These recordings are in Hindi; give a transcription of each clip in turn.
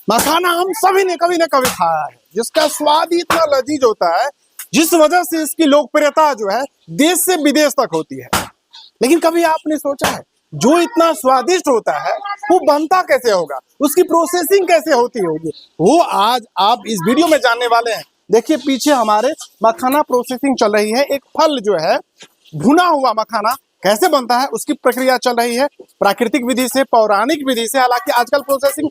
मखाना हम सभी ने कभी ना कभी खाया है, जिसका स्वाद ही इतना लजीज होता है, जिस वजह से इसकी लोकप्रियता जो है देश से विदेश तक होती है। लेकिन कभी आपने सोचा है जो इतना स्वादिष्ट होता है वो बनता कैसे होगा, उसकी प्रोसेसिंग कैसे होती होगी, वो आज आप इस वीडियो में जानने वाले हैं। देखिए पीछे हमारे मखाना प्रोसेसिंग चल रही है। एक फल जो है भुना हुआ मखाना कैसे बनता है उसकी प्रक्रिया चल रही है, प्राकृतिक विधि से, पौराणिक विधि से। हालांकि आजकल प्रोसेसिंग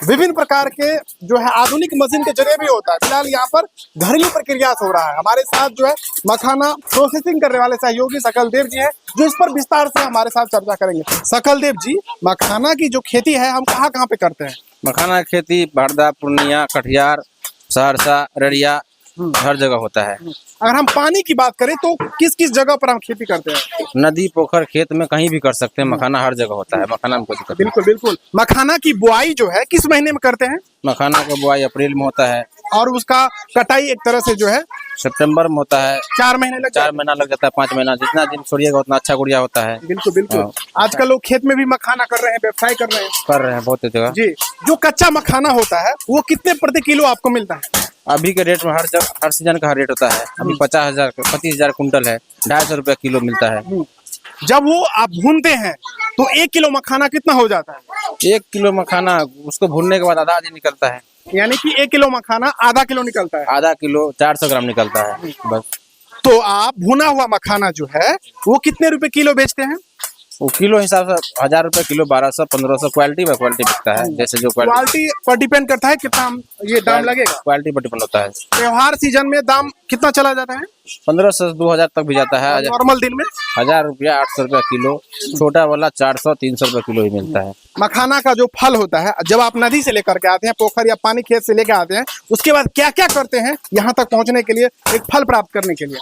विभिन्न प्रकार के जो है आधुनिक मशीन के जरिए भी होता है। फिलहाल यहाँ पर घरेलू प्रक्रिया से हो रहा है। हमारे साथ जो है मखाना प्रोसेसिंग करने वाले सहयोगी सकल देव जी हैं, जो इस पर विस्तार से हमारे साथ चर्चा करेंगे। सकल देव जी, मखाना की जो खेती है हम कहाँ कहाँ पे करते हैं? मखाना की खेती हरदा, पूर्णिया, कटिहार, सहरसा, अररिया, हर जगह होता है। अगर हम पानी की बात करें तो किस किस जगह पर हम खेती करते हैं? नदी, पोखर, खेत में कहीं भी कर सकते हैं। मखाना हर जगह होता है, मखाना में कोई दिक्कत नहीं। बिल्कुल बिल्कुल। मखाना की बुआई जो है किस महीने में करते हैं? मखाना का बुआई अप्रैल में होता है और उसका कटाई एक तरह से जो है सितंबर में होता है। 4 महीने लग 4 महीना लग जाता है, 5 महीना। जितना दिन छोड़िएगा उतना अच्छा गुड़िया होता है। बिल्कुल बिल्कुल। आजकल लोग खेत में भी मखाना कर रहे हैं, व्यवसाय कर रहे हैं बहुत जगह जी। जो कच्चा मखाना होता है वो कितने प्रति किलो आपको मिलता है? अभी के रेट में हर सीजन का रेट होता है। अभी 25,000 कुंटल है, 250 रुपया किलो मिलता है। जब वो आप भूनते हैं तो 1 किलो मखाना कितना हो जाता है? 1 किलो मखाना उसको भूनने के बाद आधा आधी निकलता है। यानी कि 1 किलो मखाना आधा किलो निकलता है। आधा किलो 400 ग्राम निकलता है बस। तो आप भुना हुआ मखाना जो है वो कितने रुपए किलो बेचते हैं? वो किलो हिसाब से 1000 रुपए किलो, 1200, 1500, क्वालिटी बाय क्वालिटी बिकता है। जैसे जो क्वालिटी पर डिपेंड करता है कितना ये दाम लगेगा। क्वालिटी पर डिपेंड होता है। त्योहार सीजन में दाम कितना चला जाता है? 1500 से 2000 तक भी जाता है। नॉर्मल दिन में 1000 रुपया, 800 रुपया किलो। छोटा वाला 400, 300 रुपया किलो ही मिलता है। मखाना का जो फल होता है जब आप नदी से लेकर के आते हैं, पोखर या पानी खेत से लेकर आते हैं, उसके बाद क्या क्या करते हैं यहाँ तक पहुँचने के लिए, एक फल प्राप्त करने के लिए?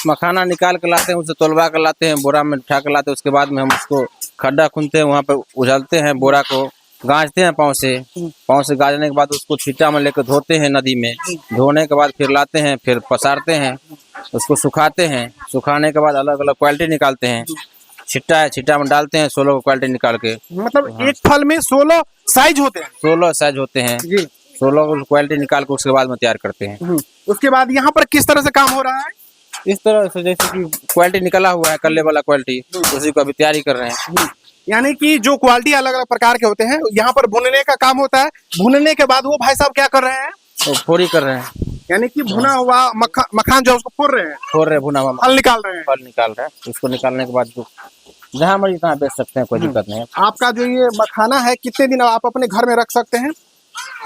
मखाना निकाल के लाते हैं, उसे तोलवा कर लाते हैं, बोरा में उठा कर लाते हैं। उसके बाद में हम उसको खड्डा खुनते हैं, वहाँ पे उछलते हैं, बोरा को गाँजते हैं पाँव से गाजने के बाद उसको छिट्टा में लेकर धोते हैं नदी में। धोने के बाद फिर लाते हैं, फिर पसारते हैं, उसको सुखाते हैं। सुखाने के बाद अलग अलग क्वालिटी निकालते हैं। छिट्टा है, छिट्टा में डालते हैं 16 क्वालिटी निकाल के। मतलब एक फल में 16 साइज होते हैं? 16 साइज होते हैं जी। 16 क्वालिटी निकाल के उसके बाद में तैयार करते हैं। उसके बाद यहाँ पर किस तरह से काम हो रहा है? इस तरह से जैसे कि क्वालिटी निकला हुआ है, कल्ले वाला क्वालिटी, उसी को अभी तैयारी कर रहे हैं। यानी कि जो क्वालिटी अलग अलग प्रकार के होते हैं, यहाँ पर भुनने का काम होता है। भुनने के बाद वो भाई साहब क्या कर रहे हैं? तो फोड़ी कर रहे हैं। यानी कि भुना हुआ मखान जो उसको फोड़ रहे हैं, भुना हुआ फल निकाल रहे हैं। फल निकाल रहे हैं। उसको निकालने के बाद जो जहाँ मर्जी तहाँ बेच सकते हैं, कोई दिक्कत नहीं है। आपका जो ये मखाना है कितने दिन आप अपने घर में रख सकते हैं?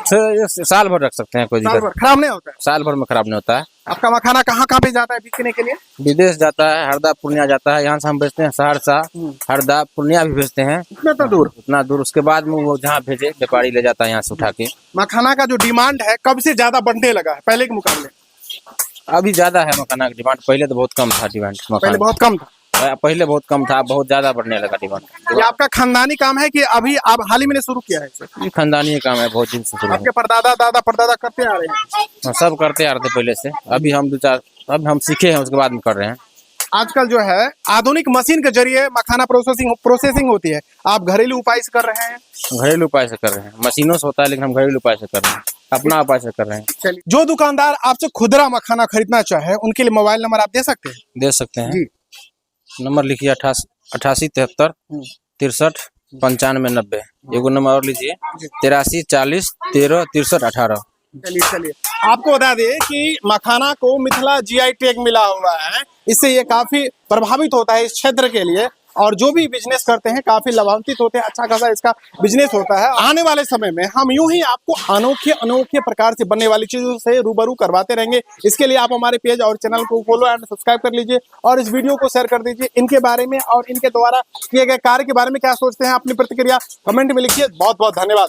साल भर रख सकते हैं, कोई दिक्कत नहीं। खराब नहीं होता है? साल भर में खराब नहीं होता है। आपका मखाना कहाँ कहाँ पे जाता है बिकने के लिए? विदेश जाता है, हरदा, पूर्णिया जाता है। यहाँ से हम बेचते हैं सहरसा, हरदा, पूर्णिया भी बेचते हैं। कितना दूर? उतना दूर। उसके बाद में वो जहाँ भेजे व्यापारी ले जाता है यहाँ से उठा के। मखाना का जो डिमांड है कब से ज्यादा बढ़ने लगा है पहले के मुकाबले? अभी ज्यादा है मखाना की डिमांड। पहले तो बहुत कम था डिमांड। पहले बहुत कम था। पहले बहुत कम था, बहुत ज्यादा बढ़ने लगा डिमांड। ये आपका खानदानी काम है कि अभी आप हाल ही में शुरू किया है इसे? ये खानदानी काम है, बहुत दिन से शुरू है। आपके परदादा दादा परदादा करते आ रहे हैं? सब करते आ रहे थे पहले से। अभी हम सीखे हैं, उसके बाद में कर रहे हैं। आजकल जो है आधुनिक मशीन के जरिए मखाना प्रोसेसिंग होती है। आप घरेलू उपाय से कर रहे हैं? घरेलू उपाय से कर रहे हैं। मशीनों से होता है लेकिन हम घरेलू उपाय से कर रहे हैं, अपना उपाय से कर रहे हैं। चलिए, जो दुकानदार आपसे खुदरा मखाना खरीदना चाहे उनके लिए मोबाइल नंबर आप दे सकते हैं? दे सकते हैं जी। नंबर लिखिए 88 73 63 95 90। एगो नंबर और लीजिए 83 40 13 63 18। चलिए आपको बता दें कि मखाना को मिथिला जीआई टैग मिला हुआ है। इससे ये काफी प्रभावित होता है इस क्षेत्र के लिए, और जो भी बिजनेस करते हैं काफी लाभान्वित होते हैं। अच्छा खासा इसका बिजनेस होता है। आने वाले समय में हम यूं ही आपको अनोखे प्रकार से बनने वाली चीजों से रूबरू करवाते रहेंगे। इसके लिए आप हमारे पेज और चैनल को फॉलो एंड सब्सक्राइब कर लीजिए और इस वीडियो को शेयर कर दीजिए। इनके बारे में और इनके द्वारा किए गए कार्य के बारे में क्या सोचते हैं, अपनी प्रतिक्रिया कमेंट में लिखिए। बहुत बहुत धन्यवाद।